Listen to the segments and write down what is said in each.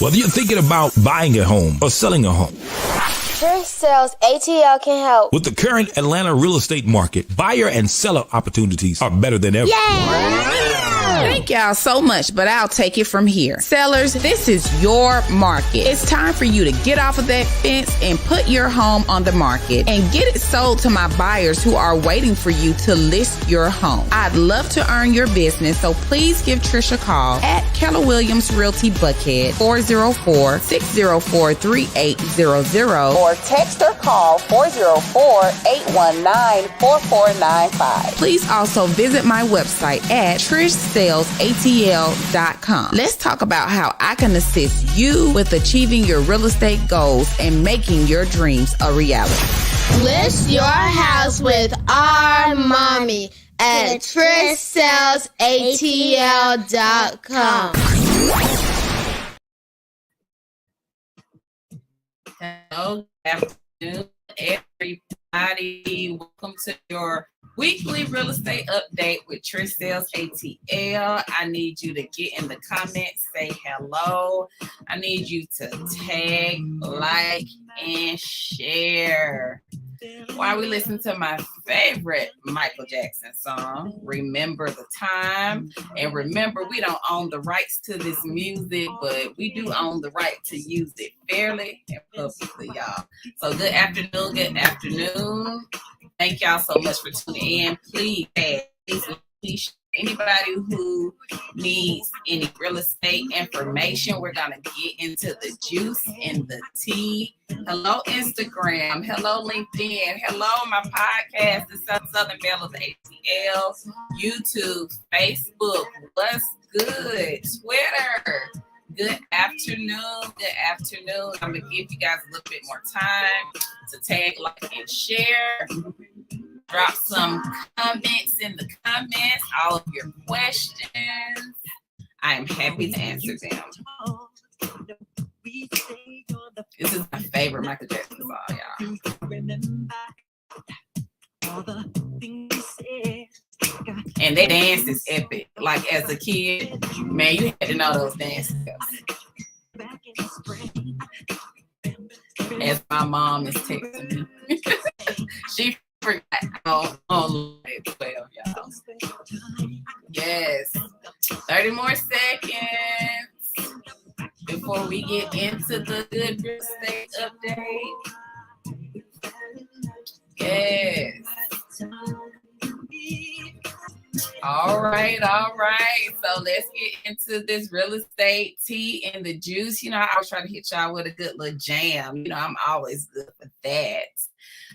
Whether you're thinking about buying a home or selling a home, Trish Sells ATL can help. with the current Atlanta real estate market, buyer and seller opportunities are better than ever. Yay! Thank y'all so much, but I'll take it from here. Sellers, this is your market. It's time for you to get off of that fence and put your home on the market and get it sold to my buyers who are waiting for you to list your home. I'd love to earn your business, so please give Trish a call at Keller Williams Realty Buckhead 404-604-3800 or text or call 404-819-4495. Please also visit my website at TrishSellsATL.com. Let's talk about how I can assist you with achieving your real estate goals and making your dreams a reality. List your house with our mommy at TrishSellsATL.com. Hello, good afternoon, everybody. Welcome to your weekly real estate update with Trish Sells ATL. I need you to get in the comments, say hello. I need you to tag, like, and share. While we listen to my favorite Michael Jackson song, Remember the Time. And remember, we don't own the rights to this music, but we do own the right to use it fairly and publicly, y'all. So good afternoon, good afternoon. Thank y'all so much for tuning in. Please, anybody who needs any real estate information, we're going to get into the juice and the tea. Hello, Instagram. Hello, LinkedIn. Hello, my podcast, the Southern Belle of ATL. YouTube, Facebook. What's good? Twitter. Good afternoon. Good afternoon. I'm going to give you guys a little bit more time to tag, like, and share. Drop some comments in the comments, all of your questions. I am happy to answer them. This is my favorite Michael Jackson song, y'all. And their dance is epic. Like, as a kid, man, you had to know those dances. As my mom is texting me. She forgot on it 12, y'all. Yes. 30 more seconds before we get into the good real estate update. Yes. All right. So let's get into this real estate tea and the juice. You know, I always try to hit y'all with a good little jam. You know, I'm always good for that.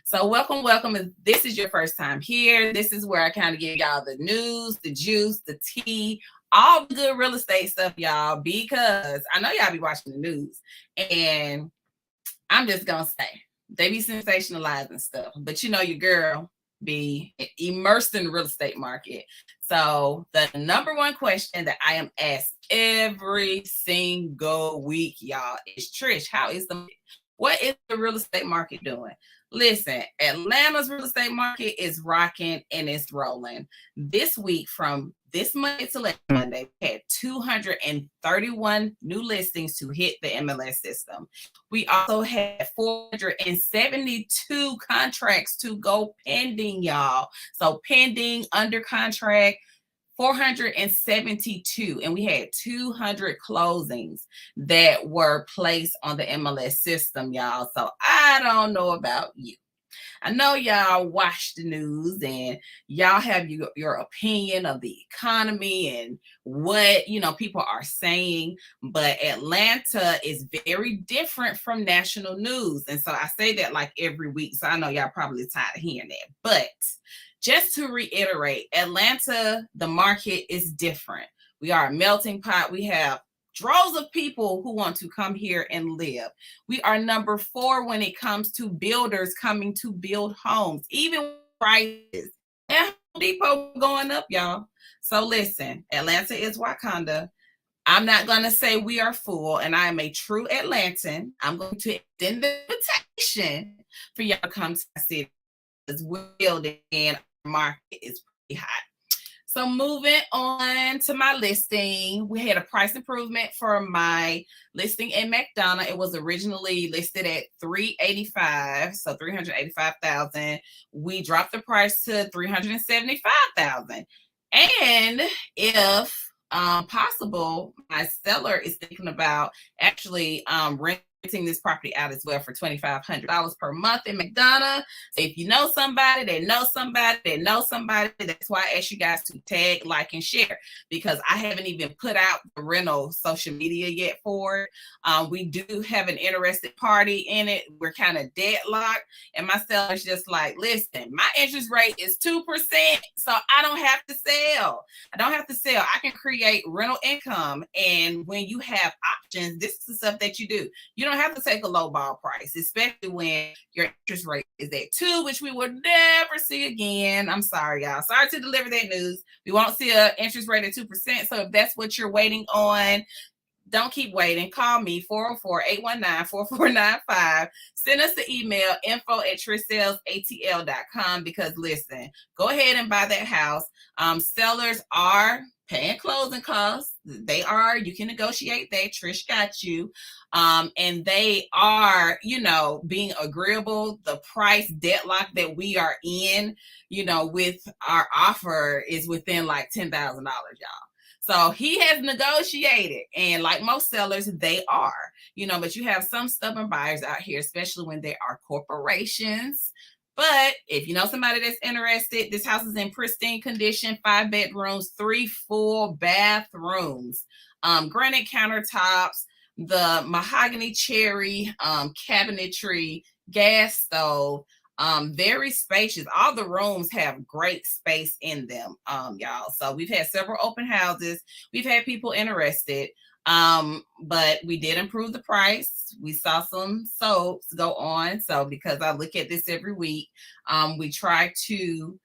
So welcome. If this is your first time here, this is where I kind of give y'all the news, the juice, the tea, all the good real estate stuff, y'all, because I know y'all be watching the news. And I'm just going to say, they be sensationalizing stuff. But you know your girl be immersed in the real estate market. So the number one question that I am asked every single week, y'all, is Trish, what is the real estate market doing? Listen, Atlanta's real estate market is rocking and it's rolling. This week, from this Monday to last Monday, we had 231 new listings to hit the MLS system. We also had 472 contracts to go pending, y'all. So pending, under contract, 472, and we had 200 closings that were placed on the MLS system, y'all. So I don't know about you. I know y'all watch the news and y'all have your opinion of the economy and what, you know, people are saying, but Atlanta is very different from national news. And so I say that like every week. So I know y'all probably tired of hearing that, but just to reiterate, Atlanta, the market is different. We are a melting pot. We have droves of people who want to come here and live. We are number 4 when it comes to builders coming to build homes, even prices. And Home Depot going up, y'all. So listen, Atlanta is Wakanda. I'm not going to say we are full, and I am a true Atlantan. I'm going to extend the invitation for y'all to come to my city as well, and our market is pretty hot. So moving on to my listing, we had a price improvement for my listing in McDonough. It was originally listed at $385,000, so $385,000. We dropped the price to $375,000. And if possible, my seller is thinking about actually renting this property out as well for $2,500 per month in McDonough. So if you know somebody, they know somebody, they know somebody. That's why I asked you guys to tag, like, and share, because I haven't even put out the rental social media yet for it. We do have an interested party in it. We're kind of deadlocked, and my seller's just like, listen, my interest rate is 2%, so I don't have to sell. I don't have to sell. I can create rental income. And when you have options, this is the stuff that you do. You don't have to take a low ball price, especially when your interest rate is at 2%, which we will never see again. I'm sorry, y'all. Sorry to deliver that news. We won't see an interest rate at 2%. So if that's what you're waiting on, don't keep waiting. Call me, 404-819-4495. Send us the email, info@TrishSellsATL.com, because listen, go ahead and buy that house. Sellers are paying closing costs. They are. You can negotiate that. Trish got you. And they are, being agreeable. The price deadlock that we are in, with our offer is within like $10,000, y'all. So he has negotiated, and like most sellers, they are, but you have some stubborn buyers out here, especially when they are corporations. But if you know somebody that's interested, this house is in pristine condition, 5 bedrooms, 3 full bathrooms, granite countertops, the mahogany cherry cabinetry, gas stove. Very spacious. All the rooms have great space in them, y'all. So we've had several open houses. We've had people interested, but we did improve the price. We saw some soaps go on. So because I look at this every week, we try to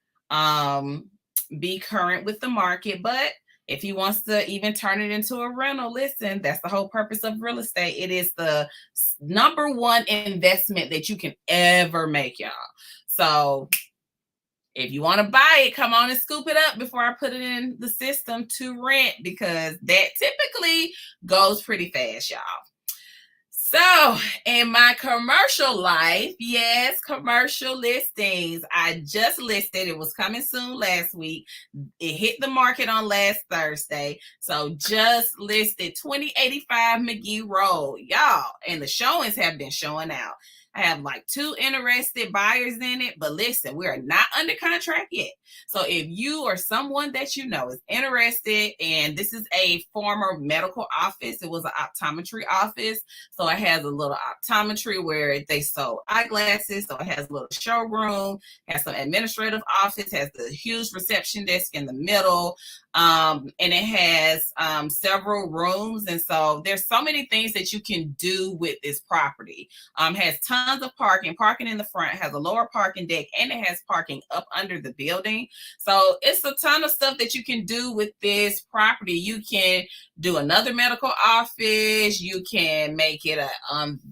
be current with the market. But if he wants to even turn it into a rental, listen, that's the whole purpose of real estate. It is the number one investment that you can ever make, y'all. So if you want to buy it, come on and scoop it up before I put it in the system to rent, because that typically goes pretty fast, y'all. So in my commercial life, yes, commercial listings. I just listed. It was coming soon last week. It hit the market on last Thursday. So just listed 2085 McGee Road, y'all. And the showings have been showing out. I have like 2 interested buyers in it, but listen, we are not under contract yet. So if you or someone that you know is interested, and this is a former medical office, it was an optometry office. So it has a little optometry where they sold eyeglasses. So it has a little showroom, has some administrative office, has the huge reception desk in the middle. And it has several rooms. And so there's so many things that you can do with this property. Has tons of parking in the front, has a lower parking deck, and it has parking up under the building. So it's a ton of stuff that you can do with this property. You can do another medical office. You can make it a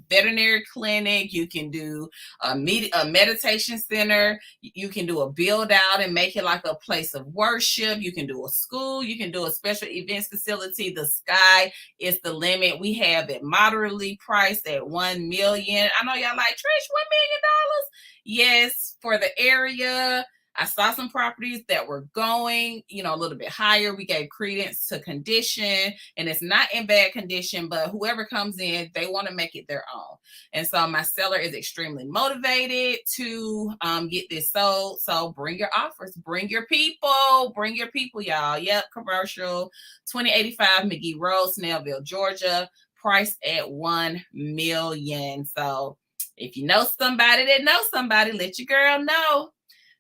veterinary clinic. You can do a meditation center. You can do a build out and make it like a place of worship. You can do a school. You can do a special events facility. The sky is the limit. We have it moderately priced at $1 million. I know y'all like, Trish, $1 million? Yes, for the area. I saw some properties that were going, a little bit higher. We gave credence to condition, and it's not in bad condition, but whoever comes in, they want to make it their own. And so my seller is extremely motivated to get this sold. So bring your offers, bring your people, y'all. Yep, commercial, 2085 McGee Road, Snellville, Georgia, priced at $1 million. So if you know somebody that knows somebody, let your girl know.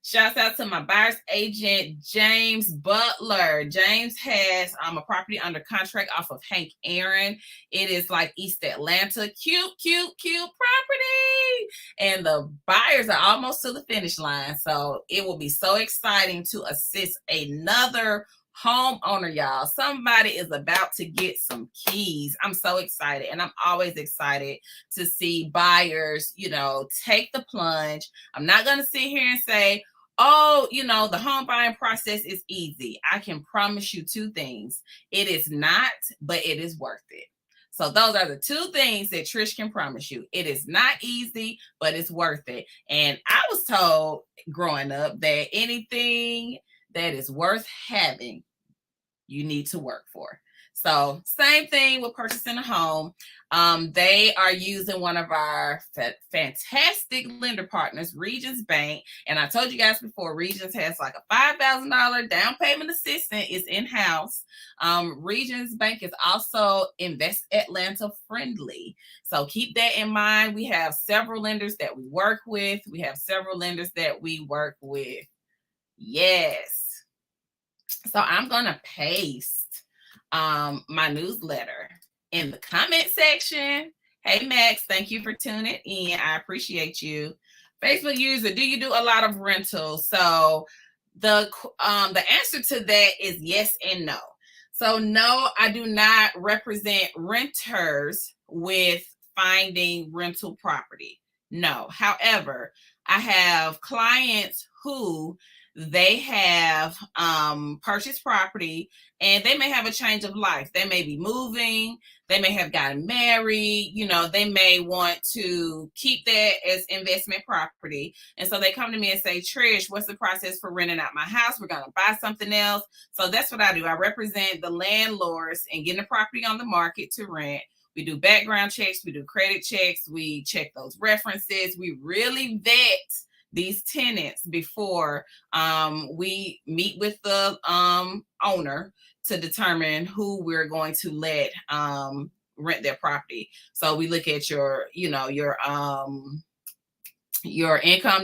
Shouts out to my buyer's agent, James Butler. James has a property under contract off of Hank Aaron. It is like East Atlanta. Cute property. And the buyers are almost to the finish line. So it will be so exciting to assist another homeowner, y'all. Somebody is about to get some keys. I'm so excited, and I'm always excited to see buyers, take the plunge. I'm not going to sit here and say, oh, the home buying process is easy. I can promise you two things. It is not, but it is worth it. So those are the two things that Trish can promise you. It is not easy, but it's worth it. And I was told growing up that anything that is worth having, you need to work for. So same thing with purchasing a home. They are using one of our fantastic lender partners, Regions Bank. And I told you guys before, Regions has like a $5,000 down payment assistant is in-house. Regions Bank is also Invest Atlanta friendly. So keep that in mind. We have several lenders that we work with. Yes. So I'm going to paste my newsletter in the comment section. Hey Max, thank you for tuning in. I appreciate you. Facebook user, do you do a lot of rentals? So the answer to that is yes and no. So no, I do not represent renters with finding rental property. No. However, I have clients who they have purchased property and they may have a change of life. They may be moving. They may have gotten married. They may want to keep that as investment property. And so they come to me and say, Trish, what's the process for renting out my house? We're going to buy something else. So that's what I do. I represent the landlords and getting the property on the market to rent. We do background checks. We do credit checks. We check those references. We really vet these tenants before we meet with the owner to determine who we're going to let rent their property. So we look at your income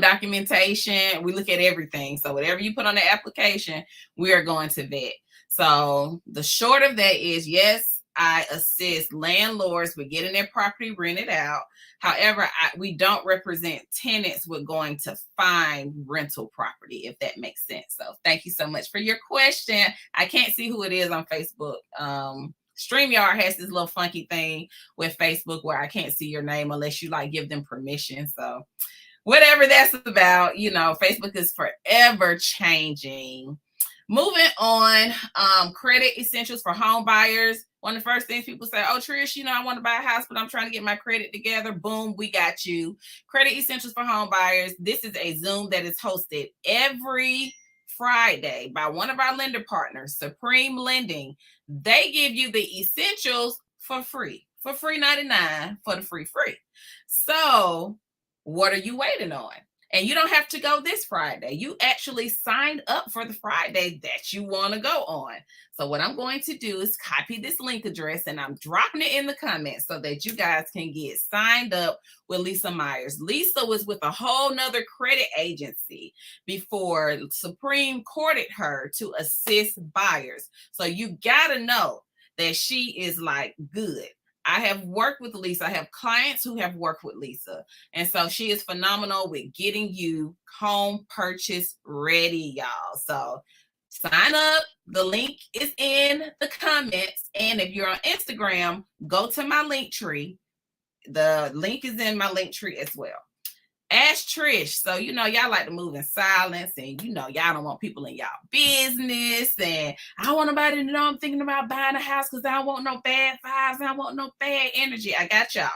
documentation. We look at everything. So whatever you put on the application, we are going to vet. So the short of that is, yes, I assist landlords with getting their property rented out. However, we don't represent tenants with going to find rental property, if that makes sense. So thank you so much for your question. I can't see who it is on Facebook. StreamYard has this little funky thing with Facebook where I can't see your name unless you give them permission. So whatever that's about, Facebook is forever changing. Moving on, credit essentials for home buyers. One of the first things people say, oh, Trish, I want to buy a house, but I'm trying to get my credit together. Boom, we got you. Credit essentials for home buyers. This is a Zoom that is hosted every Friday by one of our lender partners, Supreme Lending. They give you the essentials for free $99 for the free. So what are you waiting on? And you don't have to go this Friday. You actually signed up for the Friday that you want to go on. So what I'm going to do is copy this link address and I'm dropping it in the comments so that you guys can get signed up with Lisa Myers. Lisa was with a whole nother credit agency before Supreme courted her to assist buyers. So you got to know that she is good. I have worked with Lisa. I have clients who have worked with Lisa. And so she is phenomenal with getting you home purchase ready, y'all. So sign up. The link is in the comments. And if you're on Instagram, go to my link tree. The link is in my link tree as well. Ask Trish. So, y'all like to move in silence and, y'all don't want people in y'all business. And I don't want nobody to know I'm thinking about buying a house because I don't want no bad vibes. I don't want no bad energy. I got y'all.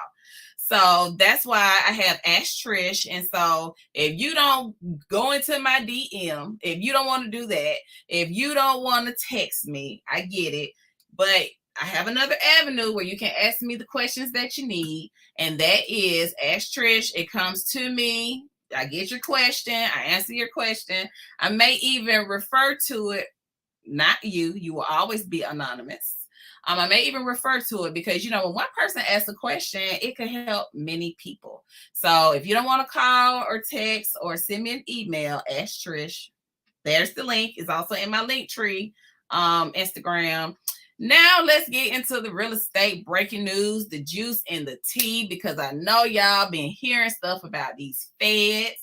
So that's why I have Ask Trish. And so if you don't go into my DM, if you don't want to do that, if you don't want to text me, I get it. But I have another avenue where you can ask me the questions that you need, and that is Ask Trish. It comes to me. I get your question. I answer your question. I may even refer to it, not you. You will always be anonymous. I may even refer to it because, when one person asks a question, it can help many people. So if you don't want to call or text or send me an email, Ask Trish. There's the link. It's also in my link tree, Instagram. Now let's get into the real estate breaking news, the juice and the tea, because I know y'all been hearing stuff about these feds.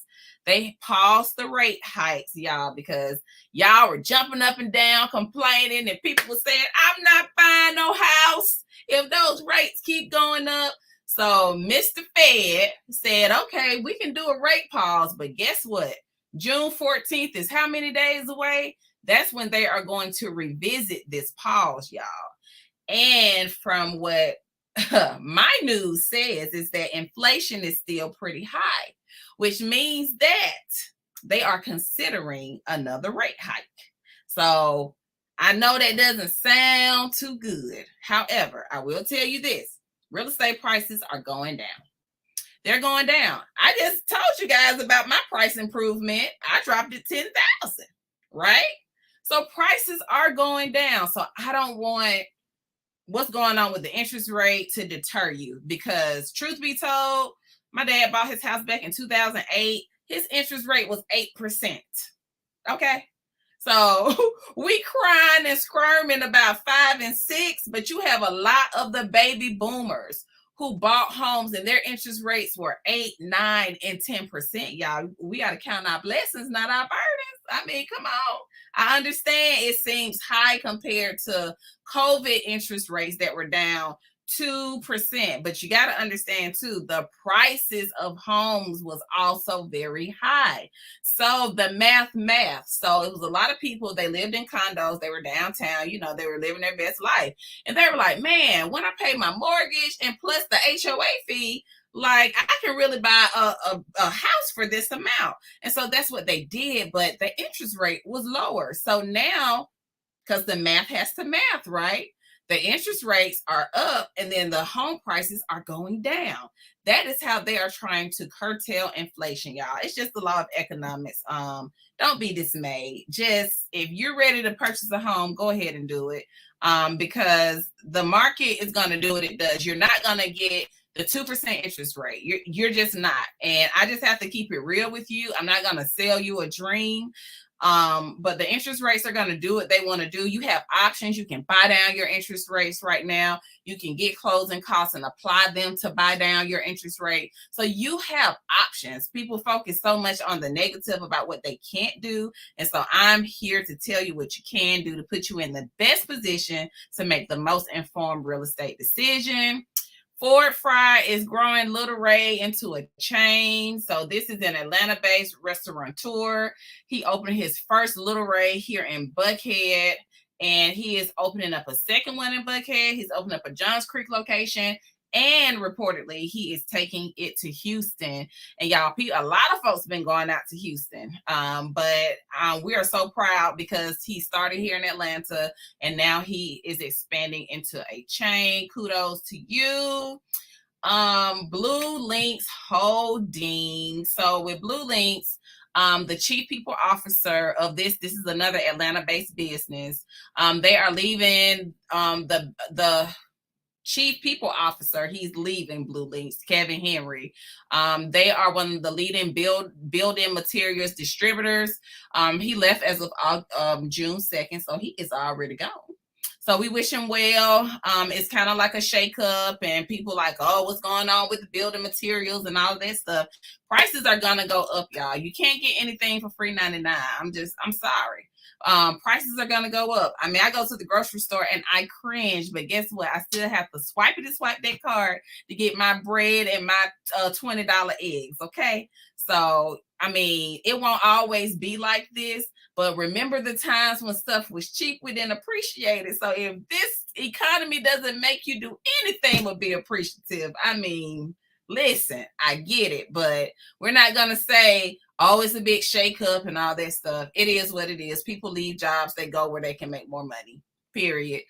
They paused the rate hikes, y'all, because y'all were jumping up and down, complaining, and people were saying, I'm not buying no house if those rates keep going up. So Mr. Fed said, okay, we can do a rate pause, but guess what? June 14th is how many days away? That's when they are going to revisit this pause, y'all. And from what my news says is that inflation is still pretty high, which means that they are considering another rate hike. So I know that doesn't sound too good. However, I will tell you this. Real estate prices are going down. They're going down. I just told you guys about my price improvement. I dropped it 10,000, right? So prices are going down. So I don't want what's going on with the interest rate to deter you, because truth be told, my dad bought his house back in 2008. His interest rate was 8%. Okay. So we crying and squirming about 5 and 6, but you have a lot of the baby boomers who bought homes and their interest rates were 8, 9, and 10%. Y'all, we got to count our blessings, not our burdens. I mean, come on. I understand it seems high compared to COVID interest rates that were down 2%, but you got to understand too, the prices of homes was also very high. So the math. So it was a lot of people, they lived in condos, they were downtown, you know, they were living their best life. And they were like, man, when I pay my mortgage and plus the HOA fee, like I can really buy a house for this amount. And so that's what they did, but the interest rate was lower. So now, because the math has to math, right? The interest rates are up and then the home prices are going down. That is how they are trying to curtail inflation, y'all. It's just the law of economics. Don't be dismayed. Just if you're ready to purchase a home, go ahead and do it. Because the market is going to do what it does. You're not going to get the 2% interest rate. You're just not. And I just have to keep it real with you. I'm not going to sell you a dream. But the interest rates are going to do what they want to do. You have options. You can buy down your interest rates right now. You can get closing costs and apply them to buy down your interest rate. So you have options. People focus so much on the negative about what they can't do. And so I'm here to tell you what you can do to put you in the best position to make the most informed real estate decision. Ford Fry is growing Little Ray into a chain. So this is an Atlanta-based restaurateur. He opened his first Little Ray here in Buckhead, and he is opening up a second one in Buckhead. He's opening up a Johns Creek location, and reportedly he is taking it to Houston. And y'all, a lot of folks been going out to Houston, but we are so proud because he started here in Atlanta and now he is expanding into a chain. Kudos to you. Blue Links Holding. So with Blue Links, the chief people officer of this is another Atlanta-based business. They are leaving the chief people officer, he's leaving Blue Links, Kevin Henry. They are one of the leading building materials distributors. He left as of June 2nd, so he is already gone. So we wish him well. It's kind of like a shakeup, and people like, oh, what's going on with the building materials and all that stuff? Prices are gonna go up, y'all. You can't get anything for $3.99. I'm sorry. Prices are gonna go up. I mean, I go to the grocery store and I cringe, but guess what? I still have to swipe that card to get my bread and my $20 eggs. Okay, so I mean, it won't always be like this, but remember the times when stuff was cheap, we didn't appreciate it. So if this economy doesn't make you do anything but be appreciative, I mean, listen, I get it, but we're not gonna say, oh, it's a big shakeup and all that stuff. It is what it is. People leave jobs, they go where they can make more money, period.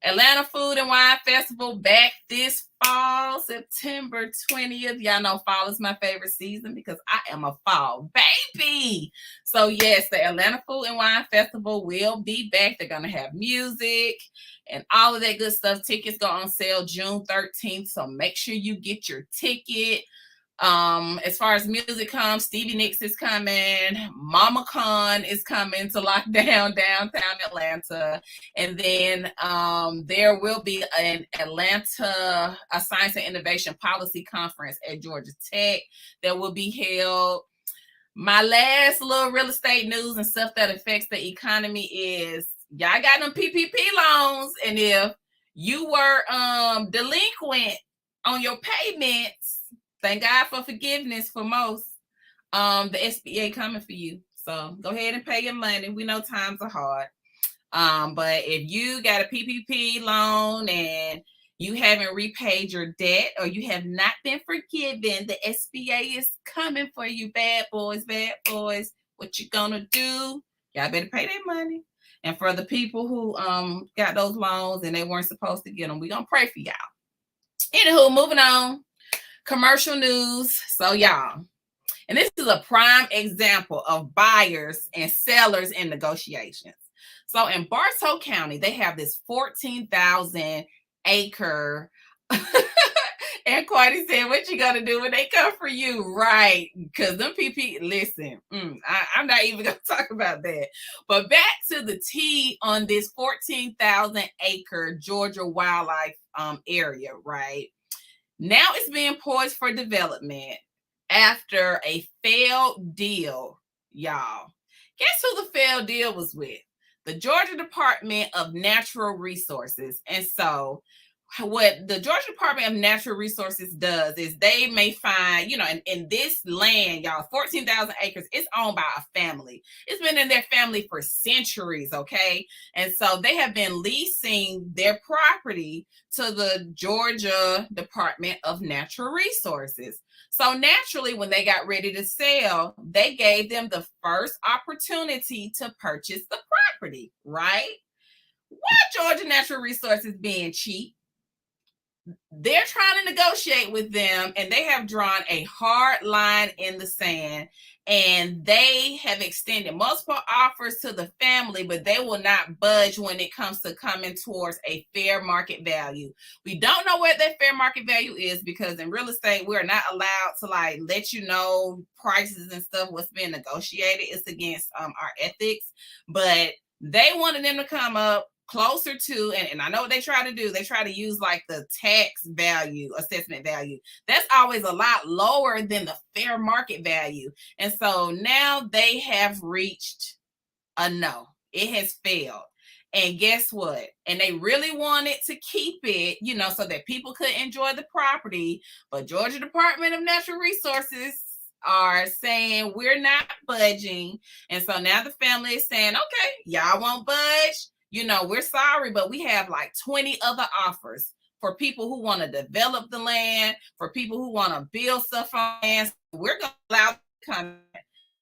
Atlanta Food and Wine Festival back this fall, September 20th. Y'all know fall is my favorite season because I am a fall baby. So yes, the Atlanta Food and Wine Festival will be back. They're going to have music and all of that good stuff. Tickets go on sale June 13th. So make sure you get your ticket. As far as music comes, Stevie Nicks is coming, Mama Khan is coming to lock down downtown Atlanta, and then there will be an Atlanta Science and Innovation Policy Conference at Georgia Tech that will be held. My last little real estate news and stuff that affects the economy is y'all got them PPP loans, and if you were delinquent on your payments, thank God for forgiveness for most. The SBA coming for you. So go ahead and pay your money. We know times are hard. But if you got a PPP loan and you haven't repaid your debt or you have not been forgiven, the SBA is coming for you, bad boys, bad boys. What you gonna do? Y'all better pay their money. And for the people who got those loans and they weren't supposed to get them, we're gonna pray for y'all. Anywho, moving on. Commercial news. So y'all, and this is a prime example of buyers and sellers in negotiations. So in Bartow County, they have this 14,000 acre. And Quadi said, what you gonna do when they come for you? Right. Because them PP, listen, I'm not even gonna talk about that. But back to the T on this 14,000 acre Georgia wildlife area, right? Now it's being poised for development after a failed deal, y'all. Guess who the failed deal was with? The Georgia Department of Natural Resources. And so what the Georgia Department of Natural Resources does is they may find, in this land, y'all, 14,000 acres, it's owned by a family. It's been in their family for centuries, okay? And so they have been leasing their property to the Georgia Department of Natural Resources. So naturally, when they got ready to sell, they gave them the first opportunity to purchase the property, right? Why Georgia Natural Resources being cheap? They're trying to negotiate with them, and they have drawn a hard line in the sand, and they have extended multiple offers to the family, but they will not budge when it comes to coming towards a fair market value. We don't know what that fair market value is because in real estate, we're not allowed to let you know prices and stuff, what's being negotiated. It's against our ethics, but they wanted them to come up closer to, and I know what they try to do. They try to use the tax value, assessment value. That's always a lot lower than the fair market value. And so now they have reached a no. It has failed. And guess what? And they really wanted to keep it, so that people could enjoy the property. But Georgia Department of Natural Resources are saying we're not budging. And so now the family is saying, okay, y'all won't budge. We're sorry, but we have 20 other offers for people who want to develop the land, for people who want to build stuff on land. We're going to allow them to come.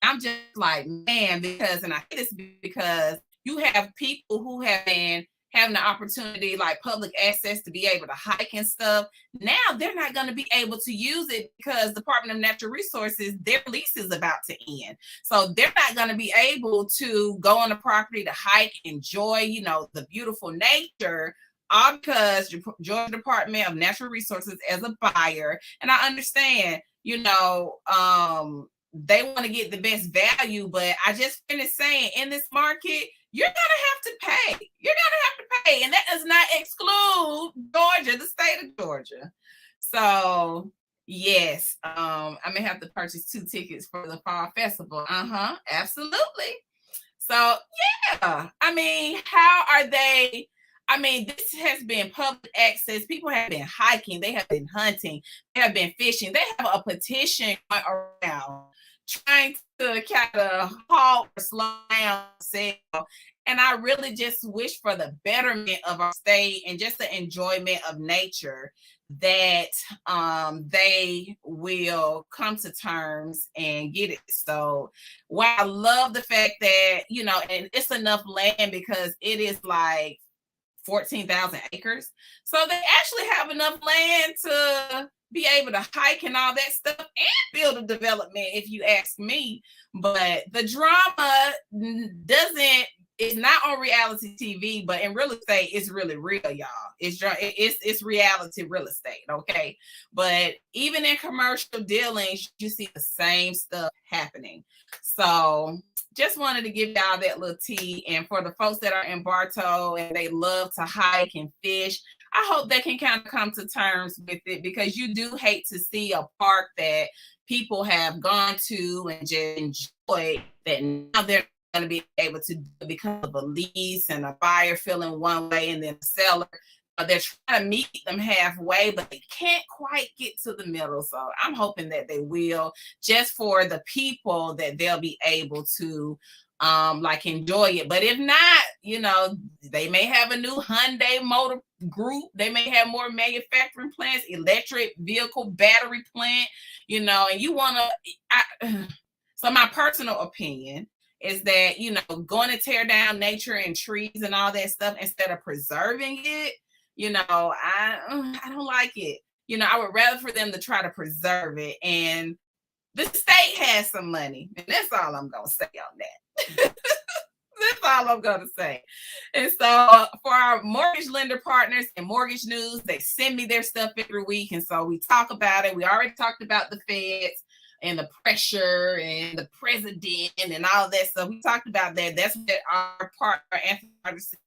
I'm just man, and I hate this because you have people who have been having the opportunity, public access, to be able to hike and stuff. Now they're not going to be able to use it because the Department of Natural Resources, their lease is about to end. So they're not going to be able to go on the property to hike, enjoy, the beautiful nature, all because Georgia Department of Natural Resources as a buyer. And I understand, they want to get the best value, but I just finished saying in this market, you're going to have to pay. You're going to have to pay. And that does not exclude Georgia, the state of Georgia. So, yes, I may have to purchase 2 tickets for the fall festival. Absolutely. So, yeah. How are they? This has been public access. People have been hiking. They have been hunting. They have been fishing. They have a petition going around trying to kind of halt or slow down sale. And I really just wish for the betterment of our state and just the enjoyment of nature that they will come to terms and get it. So while I love the fact that, and it's enough land because it is 14,000 acres. So they actually have enough land to be able to hike and all that stuff and build a development, if you ask me. But the drama it's not on reality TV, but in real estate, it's really real, y'all. It's reality real estate, okay? But even in commercial dealings, you see the same stuff happening. So just wanted to give y'all that little tea. And for the folks that are in Bartow and they love to hike and fish, I hope they can kind of come to terms with it, because you do hate to see a park that people have gone to and just enjoyed, that now they're going to be able to do because of a lease and a buyer feeling one way and then a seller they're trying to meet them halfway, but they can't quite get to the middle. So I'm hoping that they will, just for the people that they'll be able to like enjoy it. But if not, you know, they may have a new Hyundai motor group. They may have more manufacturing plants, electric vehicle battery plant, you know, and you want to, so my personal opinion is that, you know, going to tear down nature and trees and all that stuff instead of preserving it, you know, I don't like it. You know, I would rather for them to try to preserve it. And the state has some money, and that's all I'm going to say on that. That's all I'm going to say. And so for our mortgage lender partners and mortgage news, they send me their stuff every week. And so we talk about it. We already talked about the feds and the pressure and the president and all that stuff. We talked about that. That's what our partner, Anthony Anderson,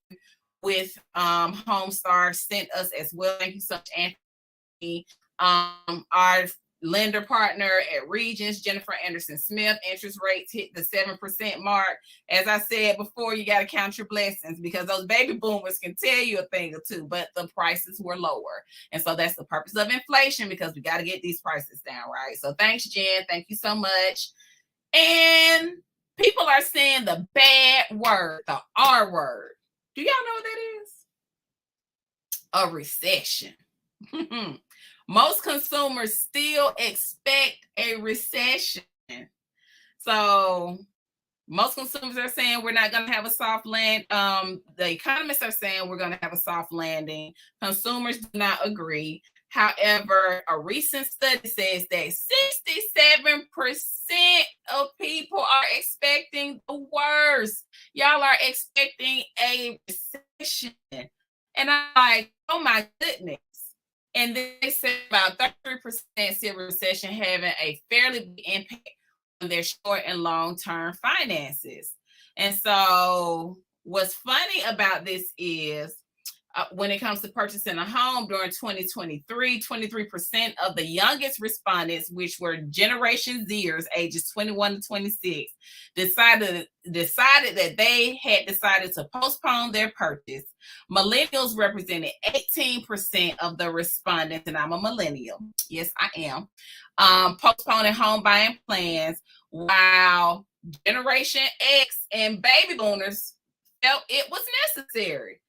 with Homestar sent us as well. Thank you so much, Anthony. Our lender partner at Regions, Jennifer Anderson Smith, interest rates hit the 7% mark. As I said before, you got to count your blessings, because those baby boomers can tell you a thing or two, but the prices were lower. And so that's the purpose of inflation, because we got to get these prices down, right? So thanks, Jen. Thank you so much. And people are saying the bad word, the R word. Do y'all know what that is? A recession. Most consumers still expect a recession. So most consumers are saying we're not going to have a soft land. The economists are saying we're going to have a soft landing. Consumers do not agree. However, a recent study says that 67% of people are expecting the worst. Y'all are expecting a recession. And I'm like, oh my goodness. And they said about 33% see a recession having a fairly big impact on their short and long-term finances. And so what's funny about this is when it comes to purchasing a home during 2023, 23% of the youngest respondents, which were Generation Zers, ages 21 to 26, decided that they had decided to postpone their purchase. Millennials represented 18% of the respondents, and I'm a millennial. Yes, I am. Postponing home buying plans, while Generation X and baby boomers felt it was necessary.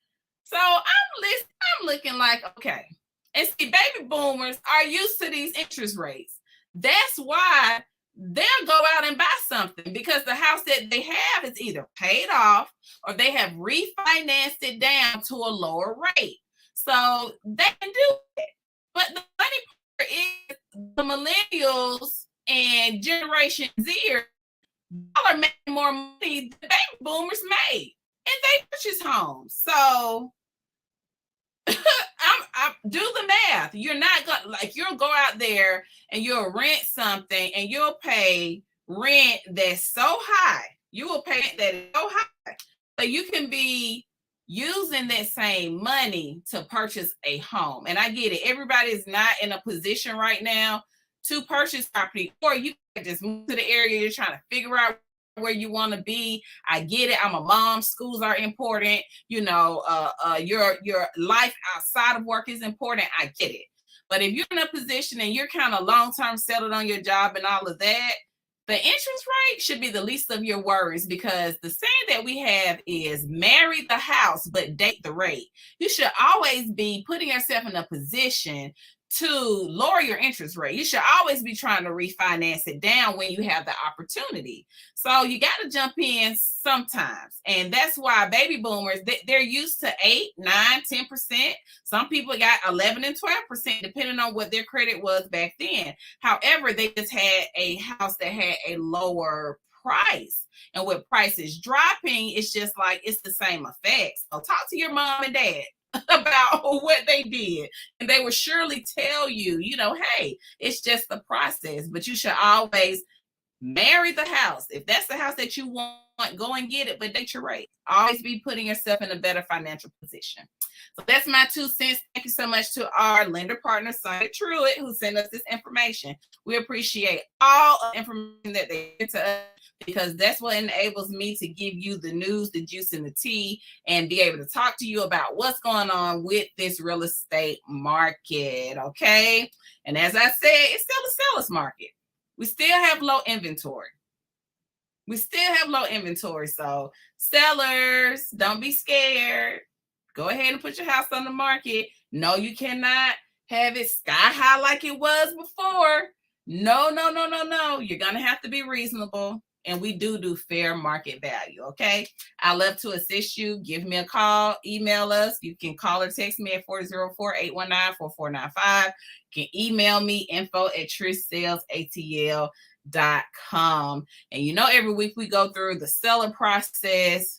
So I'm looking like, okay. And see, baby boomers are used to these interest rates. That's why they'll go out and buy something, because the house that they have is either paid off or they have refinanced it down to a lower rate. So they can do it. But the funny part is the millennials and Generation Z are making more money than baby boomers made. And they purchase homes. So I do the math. You're not going to, like, you'll go out there and you'll rent something and you'll pay rent that's so high. You will pay rent that is so high. So you can be using that same money to purchase a home. And I get it. Everybody is not in a position right now to purchase property, or you can just move to the area you're trying to figure out where you want to be. I get it. I'm a mom. Schools are important. You know, your life outside of work is important. I get it. But if you're in a position and you're kind of long-term settled on your job and all of that, the interest rate should be the least of your worries, because the saying that we have is marry the house, but date the rate. You should always be putting yourself in a position to lower your interest rate. You should always be trying to refinance it down when you have the opportunity. So you got to jump in sometimes. And that's why baby boomers, they're used to 8, 9, 10%. Some people got 11 and 12%, depending on what their credit was back then. However, they just had a house that had a lower price. And with prices dropping, it's just like, it's the same effect. So talk to your mom and dad about what they did, and they will surely tell you, you know, hey, it's just the process. But you should always marry the house. If that's the house that you want, go and get it, but date your rate. Always be putting yourself in a better financial position. So that's my 2 cents. Thank you so much to our lender partner, Sonia Truitt, who sent us this information. We appreciate all the information that they get to us. because that's what enables me to give you the news, the juice, and the tea, and be able to talk to you about what's going on with this real estate market, okay? And as I said, it's still a seller's market. We still have low inventory. So sellers, don't be scared. Go ahead and put your house on the market. No, you cannot have it sky high like it was before. No. You're going to have to be reasonable. And we do fair market value, okay? I love to assist you. Give me a call. Email us. You can call or text me at 404-819-4495. You can email me, info@trishsellsatl.com. And you know, every week we go through the seller process.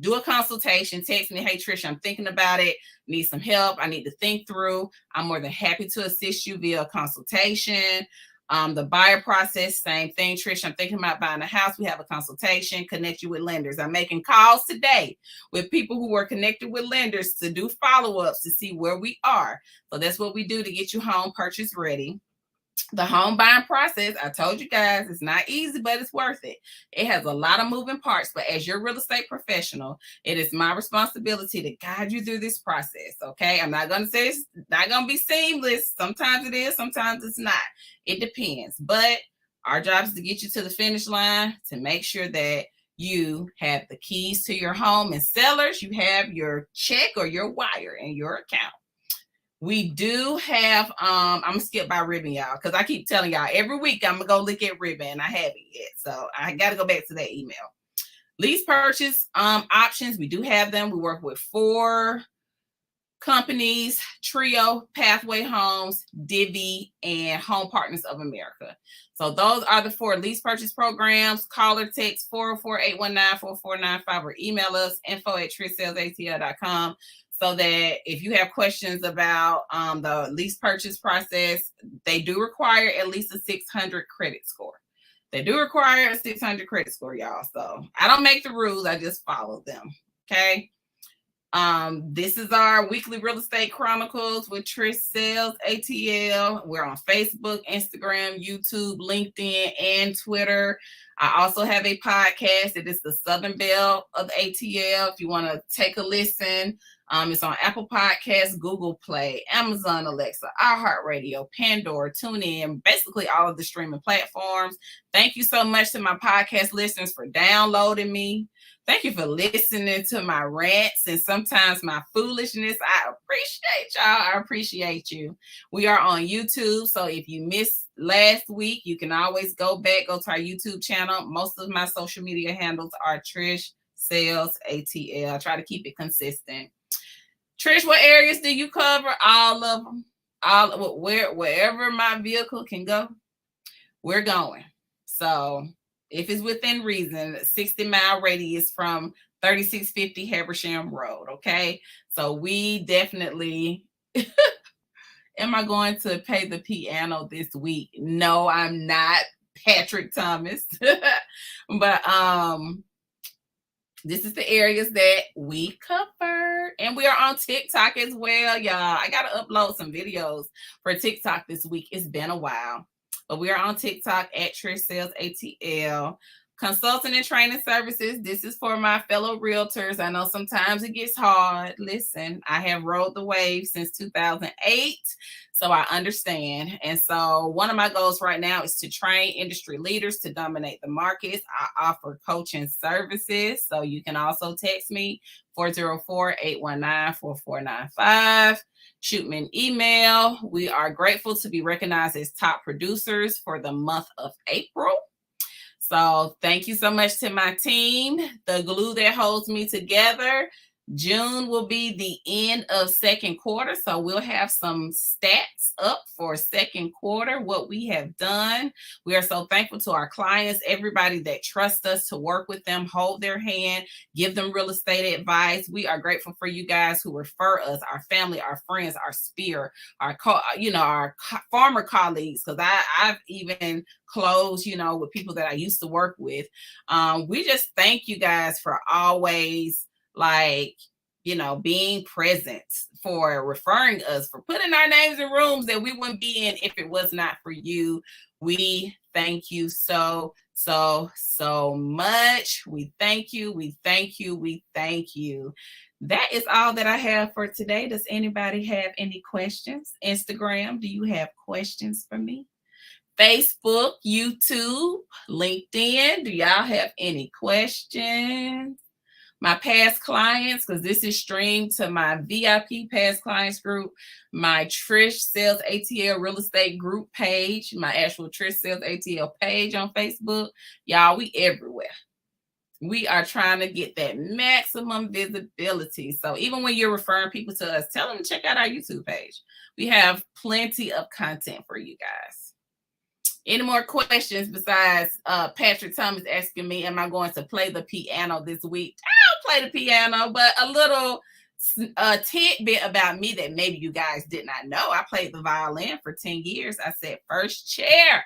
Do a consultation. Text me, hey, Trish, I'm thinking about it. Need some help. I need to think through. I'm more than happy to assist you via consultation. The buyer process, same thing. Trish, I'm thinking about buying a house. We have a consultation, connect you with lenders. I'm making calls today with people who are connected with lenders to do follow-ups to see where we are. So that's what we do to get you home purchase ready. The home buying process, I told you guys, it's not easy, but it's worth it. It has a lot of moving parts, but as your real estate professional, it is my responsibility to guide you through this process, okay? I'm not going to say it's not going to be seamless. Sometimes it is, sometimes it's not. It depends, but our job is to get you to the finish line to make sure that you have the keys to your home, and sellers, you have your check or your wire in your account. We do have, I'm going to skip by ribbon, y'all, because I keep telling y'all every week I'm going to go look at ribbon, and I haven't yet. So I got to go back to that email. Lease purchase options, we do have them. We work with 4 companies: Trio, Pathway Homes, Divvy, and Home Partners of America. So those are the 4 lease purchase programs. Call or text 404-819-4495 or email us, info@trishsellsatl.com. So that if you have questions about the lease purchase process, they do require at least a 600 credit score. They do require a 600 credit score, y'all. So I don't make the rules. I just follow them. Okay. This is our weekly real estate chronicles with Trish Sells ATL. We're on Facebook, Instagram, YouTube, LinkedIn, and Twitter. I also have a podcast. It is the Southern Belle of ATL. If you want to take a listen, it's on Apple Podcasts, Google Play, Amazon Alexa, iHeartRadio, Pandora, TuneIn, basically all of the streaming platforms. Thank you so much to my podcast listeners for downloading me. Thank you for listening to my rants and sometimes my foolishness. I appreciate y'all. I appreciate you. We are on YouTube, so if you missed last week, you can always go to our YouTube channel. Most of my social media handles are Trish Sells ATL. I try to keep it consistent. Trish, what areas do you cover? All of them. Wherever my vehicle can go, we're going. So if it's within reason, 60-mile radius from 3650 Habersham Road, okay? So we definitely, am I going to pay the piano this week? No, I'm not, Patrick Thomas. But this is the areas that we cover. And we are on TikTok as well, y'all. I got to upload some videos for TikTok this week. It's been a while. But we are on TikTok at Trish Sells ATL. Consulting and training services. This is for my fellow realtors. I know sometimes it gets hard. Listen, I have rode the wave since 2008, so I understand. And so one of my goals right now is to train industry leaders to dominate the markets. I offer coaching services, so you can also text me 404-819-4495. Shoot me an email. We are grateful to be recognized as top producers for the month of April. So thank you so much to my team, the glue that holds me together. June will be the end of second quarter, so we'll have some stats up for second quarter, what we have done. We are so thankful to our clients, everybody that trusts us to work with them, hold their hand, give them real estate advice. We are grateful for you guys who refer us, our family, our friends, our sphere, our former colleagues, because I've even closed, with people that I used to work with. We just thank you guys for always being present, for referring us, for putting our names in rooms that we wouldn't be in if it was not for you. We thank you so much. We thank you. We thank you. We thank you. That is all that I have for today. Does anybody have any questions? Instagram, do you have questions for me? Facebook, YouTube, LinkedIn, do y'all have any questions? My past clients, because this is streamed to my VIP past clients group, my Trish Sells ATL real estate group page, my actual Trish Sells ATL page on Facebook. Y'all, we everywhere. We are trying to get that maximum visibility. So even when you're referring people to us, tell them to check out our YouTube page. We have plenty of content for you guys. Any more questions besides Patrick Thomas asking me, am I going to play the piano this week? I don't play the piano, but a little tidbit about me that maybe you guys did not know. I played the violin for 10 years. I sat first chair.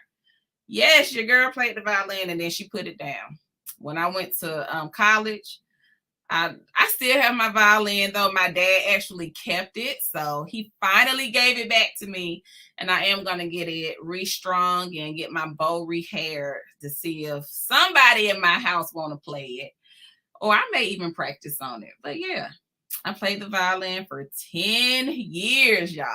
Yes, your girl played the violin and then she put it down. When I went to college, I still have my violin, though my dad actually kept it. So he finally gave it back to me. And I am going to get it restrung and get my bow rehaired to see if somebody in my house want to play it. Or I may even practice on it. But yeah, I played the violin for 10 years, y'all,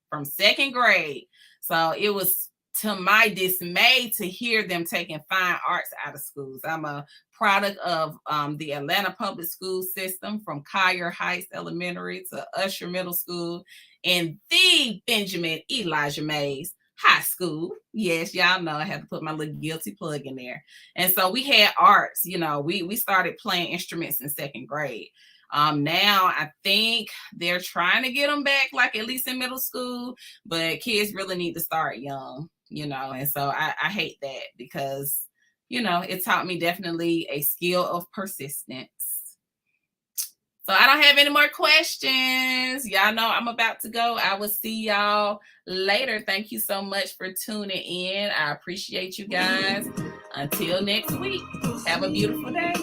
from second grade. So it was to my dismay to hear them taking fine arts out of schools. I'm a product of the Atlanta public school system, from Collier Heights Elementary to Usher Middle School and the Benjamin Elijah Mays High School. Yes, y'all know I had to put my little guilty plug in there. And so we had arts, you know, we started playing instruments in second grade. Now I think they're trying to get them back, like at least in middle school, but kids really need to start young, you know, and so I hate that because, you know, it taught me definitely a skill of persistence. So I don't have any more questions. Y'all know I'm about to go. I will see y'all later. Thank you so much for tuning in. I appreciate you guys. Until next week, have a beautiful day.